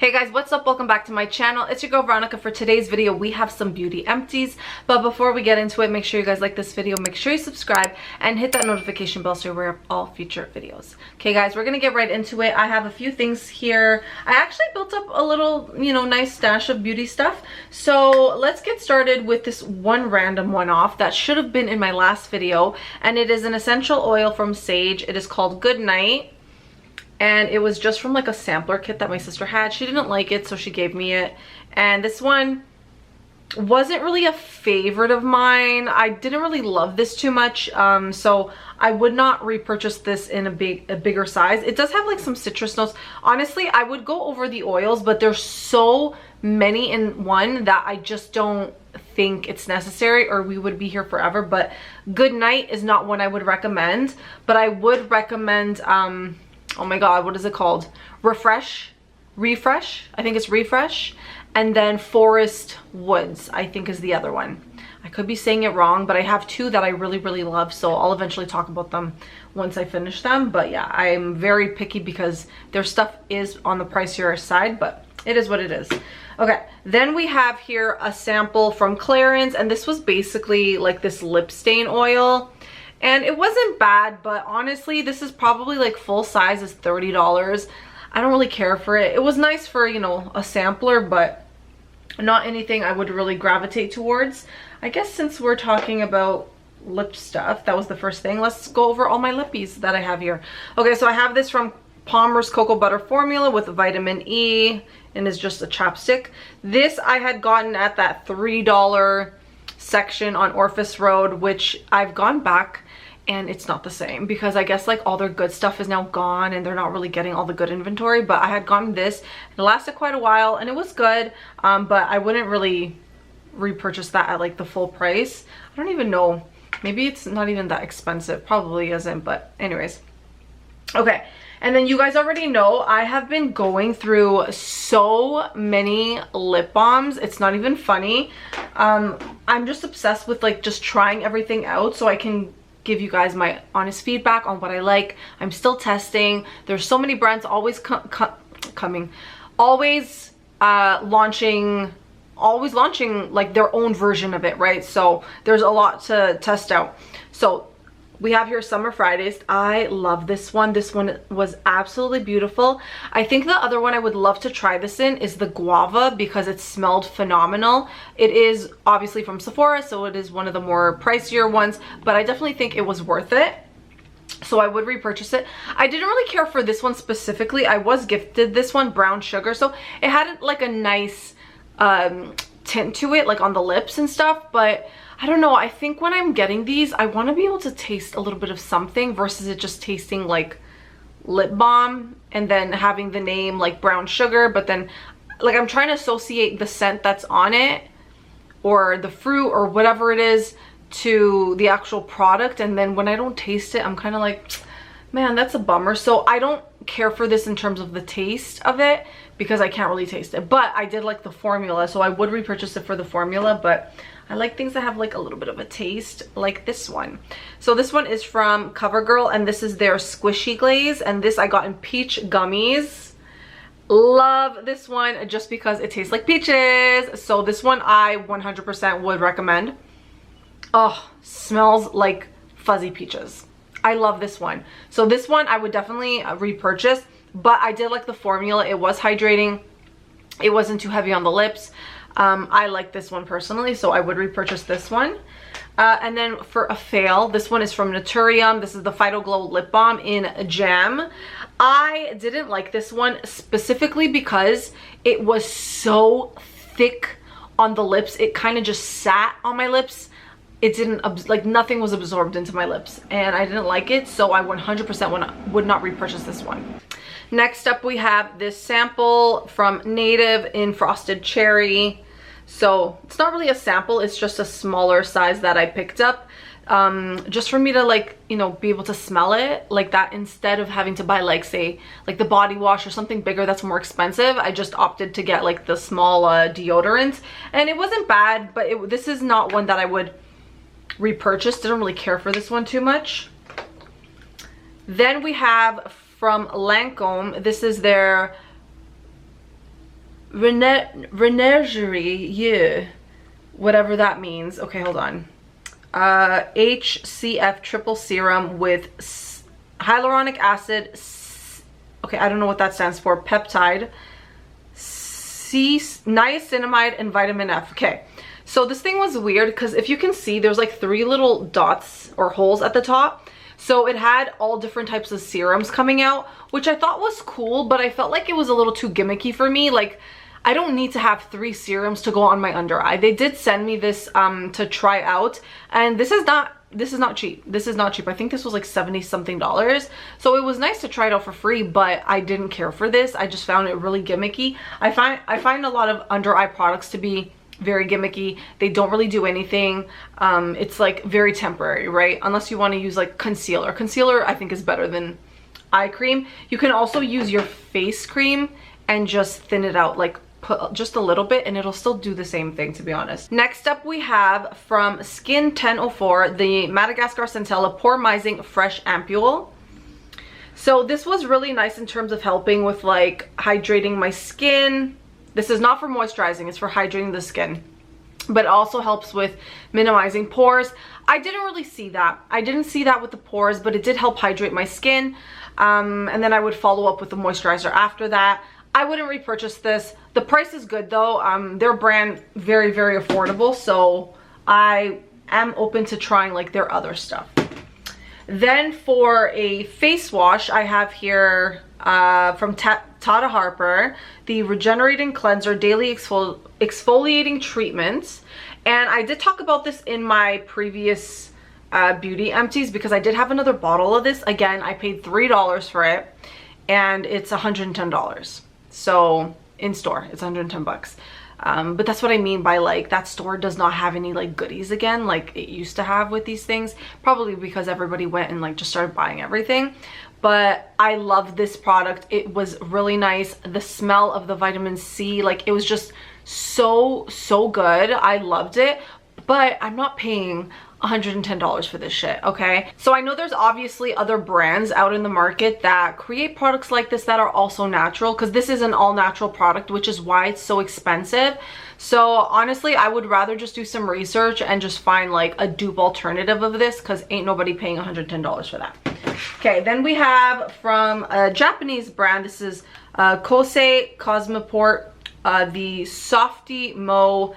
Hey guys, what's up? Welcome back to my channel. It's your girl Veronica. For today's video, we have some beauty empties. But before we get into it, make sure you guys like this video, make sure you subscribe, and hit that notification bell so you're aware of all future videos. Okay guys, we're gonna get right into it. I have a few things here. I actually built up a little, nice stash of beauty stuff. So let's get started with this one random one-off that should have been in my last video. And it is an essential oil from Sage. It is called Good Night. And it was just from like a sampler kit that my sister had. She didn't like it, so she gave me it. And this one wasn't really a favorite of mine. I didn't really love this too much, so I would not repurchase this in a bigger size. It does have like some citrus notes. Honestly, I would go over the oils, but there's so many in one that I just don't think it's necessary, or we would be here forever. But Good Night is not one I would recommend, but I would recommend oh my god, what is it called? Refresh, I think it's Refresh. And then Forest Woods, I think is the other one. I could be saying it wrong, but I have two that I really love, so I'll eventually talk about them once I finish them. But yeah, I'm very picky because their stuff is on the pricier side, but it is what it is. Okay, then we have here a sample from Clarins, and this was basically like this lip stain oil. And it wasn't bad, but honestly, this is probably like full size is $30. I don't really care for it. It was nice for, a sampler, but not anything I would really gravitate towards. I guess since we're talking about lip stuff, that was the first thing. Let's go over all my lippies that I have here. Okay, so I have this from Palmer's Cocoa Butter Formula with vitamin E, and is just a chapstick. This I had gotten at that $3 section on Orpheus Road, which I've gone back and it's not the same because I guess like all their good stuff is now gone and they're not really getting all the good inventory. But I had gotten this, it lasted quite a while and it was good, but I wouldn't really repurchase that at like the full price. I don't even know, maybe it's not even that expensive, probably isn't, but anyways. Okay, and then you guys already know I have been going through so many lip balms. It's not even funny. I'm just obsessed with like just trying everything out so I can give you guys my honest feedback on what I like. I'm still testing. There's so many brands always launching like their own version of it, right? So there's a lot to test out. So we have here Summer Fridays. I love this one. This one was absolutely beautiful. I think the other one I would love to try this in is the Guava because it smelled phenomenal. It is obviously from Sephora, so it is one of the more pricier ones, but I definitely think it was worth it. So I would repurchase it. I didn't really care for this one specifically. I was gifted this one, Brown Sugar, so it had like a nice tint to it, like on the lips and stuff, but I don't know, I think when I'm getting these, I want to be able to taste a little bit of something versus it just tasting like lip balm and then having the name like Brown Sugar, but then like I'm trying to associate the scent that's on it or the fruit or whatever it is to the actual product, and then when I don't taste it, I'm kind of like, man, that's a bummer. So I don't care for this in terms of the taste of it because I can't really taste it, but I did like the formula, so I would repurchase it for the formula. But I like things that have like a little bit of a taste, like this one. So this one is from CoverGirl, and this is their Squishy Glaze, and this I got in peach gummies. Love this one just because it tastes like peaches. So this one I 100% would recommend. Oh, smells like fuzzy peaches. I love this one. So this one I would definitely repurchase, but I did like the formula. It was hydrating. It wasn't too heavy on the lips. I like this one personally, so I would repurchase this one. And then for a fail, this one is from Naturium. This is the Phyto Glow Lip Balm in Jam. I didn't like this one specifically because it was so thick on the lips. It kind of just sat on my lips. It didn't, like nothing was absorbed into my lips, and I didn't like it, so I 100% would not repurchase this one. Next up, we have this sample from Native in Frosted Cherry. So it's not really a sample, it's just a smaller size that I picked up, just for me to like, be able to smell it like that instead of having to buy like, say, like the body wash or something bigger that's more expensive. I just opted to get like the small deodorant, and it wasn't bad, but this is not one that I would repurchase. Didn't really care for this one too much. Then we have from Lancome, this is their Renergerie, whatever that means. Okay, hold on. HCF triple serum with hyaluronic acid. Okay, I don't know what that stands for. Peptide, niacinamide, and vitamin F. Okay, so this thing was weird because if you can see, there's like 3 little dots or holes at the top. So it had all different types of serums coming out, which I thought was cool, but I felt like it was a little too gimmicky for me. Like, I don't need to have 3 serums to go on my under eye. They did send me this to try out, and this is not cheap. This is not cheap. I think this was like 70 something dollars. So it was nice to try it out for free, but I didn't care for this. I just found it really gimmicky. I find a lot of under eye products to be very gimmicky. They don't really do anything. It's like very temporary, right? Unless you want to use like concealer. Concealer I think is better than eye cream. You can also use your face cream and just thin it out, like put just a little bit, and it'll still do the same thing, to be honest. Next up we have from Skin 1004 the Madagascar Centella Poremizing Fresh Ampule. So this was really nice in terms of helping with like hydrating my skin. This is not for moisturizing, it's for hydrating the skin, but it also helps with minimizing pores. I didn't really see that. I didn't see that with the pores, but it did help hydrate my skin. And then I would follow up with the moisturizer after that. I wouldn't repurchase this. The price is good though. Their brand, very, very affordable. So I am open to trying like their other stuff. Then for a face wash, I have here from Tata Harper, the Regenerating Cleanser Daily Exfoliating Treatment. And I did talk about this in my previous beauty empties because I did have another bottle of this. Again, I paid $3 for it and it's $110. So in store, it's 110 bucks. But that's what I mean by like that store does not have any like goodies again like it used to have with these things, probably because everybody went and like just started buying everything. But I love this product. It was really nice. The smell of the vitamin C, like it was just so good. I loved it, but I'm not paying $110 for this shit, okay? So I know there's obviously other brands out in the market that create products like this that are also natural, because this is an all natural product, which is why it's so expensive. So honestly, I would rather just do some research and just find like a dupe alternative of this, because ain't nobody paying $110 for that. Okay, then we have from a Japanese brand, this is Kosei Cosmoport, the Softy Mo.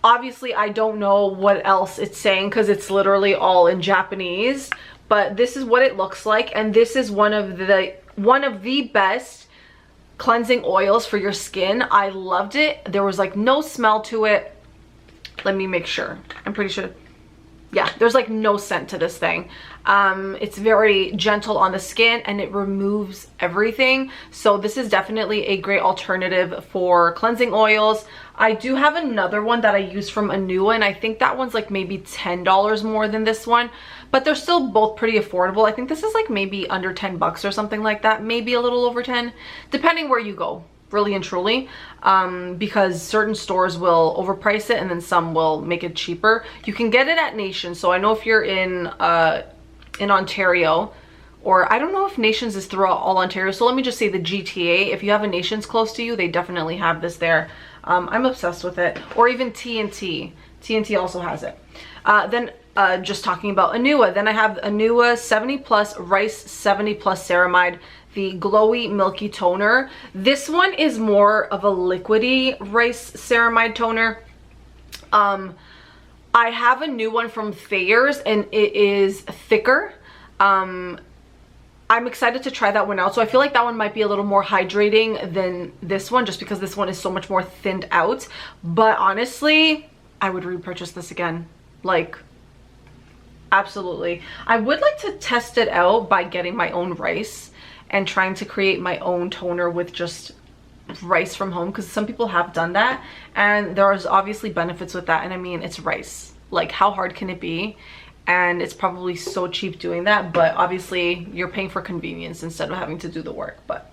Obviously, I don't know what else it's saying because it's literally all in Japanese, but this is what it looks like, and this is one of the best cleansing oils for your skin. I loved it. There was like no smell to it. Let me make sure. I'm pretty sure. Yeah, there's like no scent to this thing. It's very gentle on the skin and it removes everything. So this is definitely a great alternative for cleansing oils. I do have another one that I use from Anua, and I think that one's like maybe $10 more than this one, but they're still both pretty affordable. I think this is like maybe under 10 bucks or something like that, maybe a little over 10, depending where you go, really and truly, because certain stores will overprice it and then some will make it cheaper. You can get it at Nations. So I know if you're in Ontario, or I don't know if Nations is throughout all Ontario, so let me just say the GTA. If you have a Nations close to you, they definitely have this there. I'm obsessed with it. Or even TNT. TNT also has it. Then just talking about Anua, then I have Anua 70 Plus Rice 70 Plus Ceramide, the glowy milky toner. This one is more of a liquidy rice ceramide toner. I have a new one from Thayer's and it is thicker. I'm excited to try that one out. So I feel like that one might be a little more hydrating than this one, just because this one is so much more thinned out. But honestly, I would repurchase this again. Like, absolutely. I would like to test it out by getting my own rice and trying to create my own toner with just rice from home, because some people have done that and there's obviously benefits with that. And I mean, it's rice. Like, how hard can it be? And it's probably so cheap doing that, but obviously you're paying for convenience instead of having to do the work. But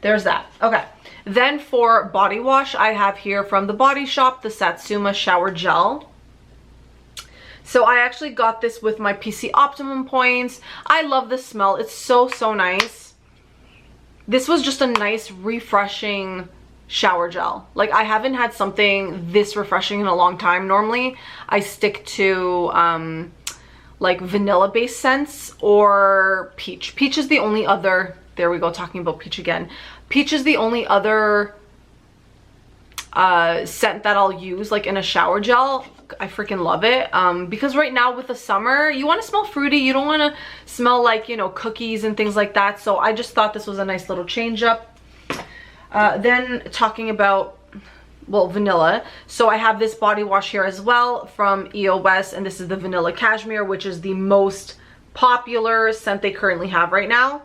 there's that. Okay, then for body wash, I have here from The Body Shop the Satsuma Shower Gel. So I actually got this with my PC Optimum points. I love the smell. It's so nice. This was just a nice refreshing shower gel. Like, I haven't had something this refreshing in a long time. Normally I stick to like vanilla based scents or peach. Peach is the only other, there we go, talking about peach again. Peach is the only other scent that I'll use like in a shower gel. I freaking love it, because right now with the summer, you want to smell fruity, you don't want to smell like, you know, cookies and things like that. So I just thought this was a nice little change up. Then talking about, well, vanilla. So I have this body wash here as well from EOS, and this is the Vanilla Cashmere, which is the most popular scent they currently have right now.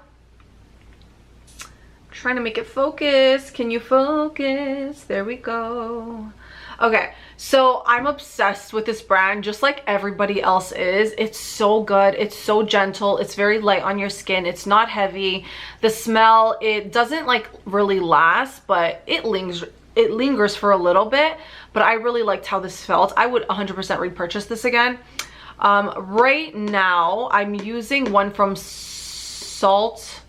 I'm trying to make it focus. Can you focus? There we go. Okay, so I'm obsessed with this brand, just like everybody else is. It's so good. It's so gentle. It's very light on your skin. It's not heavy. The smell, it doesn't like really last, but it lingers for a little bit. But I really liked how this felt. I would 100% repurchase this again. Right now, I'm using one from Salt.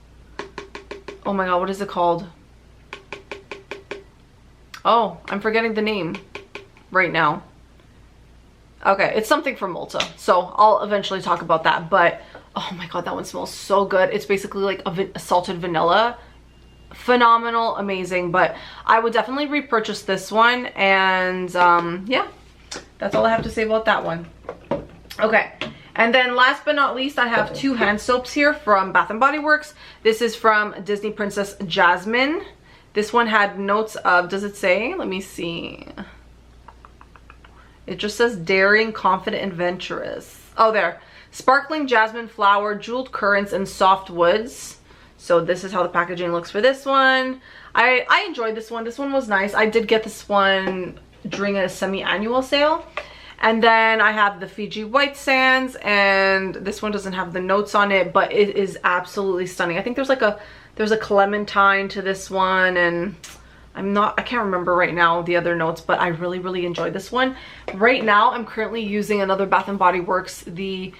Oh my god, what is it called? Oh, I'm forgetting the name right now. Okay, it's something from Ulta, so I'll eventually talk about that. But oh my god, that one smells so good. It's basically like a salted vanilla. Phenomenal, amazing. But I would definitely repurchase this one. And yeah, that's all I have to say about that one. Okay, and then last but not least, I have two hand soaps here from Bath & Body Works. This is from Disney Princess Jasmine. This one had notes of, does it say? Let me see. It just says daring, confident, adventurous. Oh, there. Sparkling jasmine flower, jeweled currants, and soft woods. So this is how the packaging looks for this one. I enjoyed this one. This one was nice. I did get this one during a semi-annual sale. And then I have the Fiji White Sands, and this one doesn't have the notes on it, but it is absolutely stunning. I think there's like there's a clementine to this one, and I can't remember right now the other notes, but I really enjoyed this one. Right now, I'm currently using another Bath & Body Works, the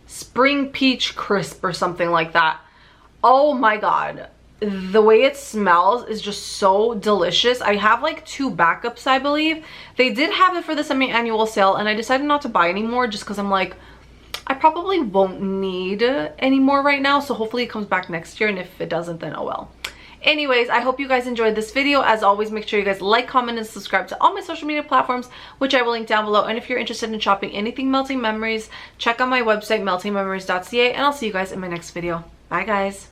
Spring Peach Crisp or something like that. Oh my god. The way it smells is just so delicious. I have like two backups, I believe. They did have it for the semi-annual sale, and I decided not to buy anymore just because I'm like, I probably won't need any more right now, so hopefully it comes back next year, and if it doesn't, then oh well. Anyways, I hope you guys enjoyed this video. As always, make sure you guys like, comment, and subscribe to all my social media platforms, which I will link down below. And if you're interested in shopping anything Melting Memories, check out my website, meltingmemories.ca, and I'll see you guys in my next video. Bye, guys.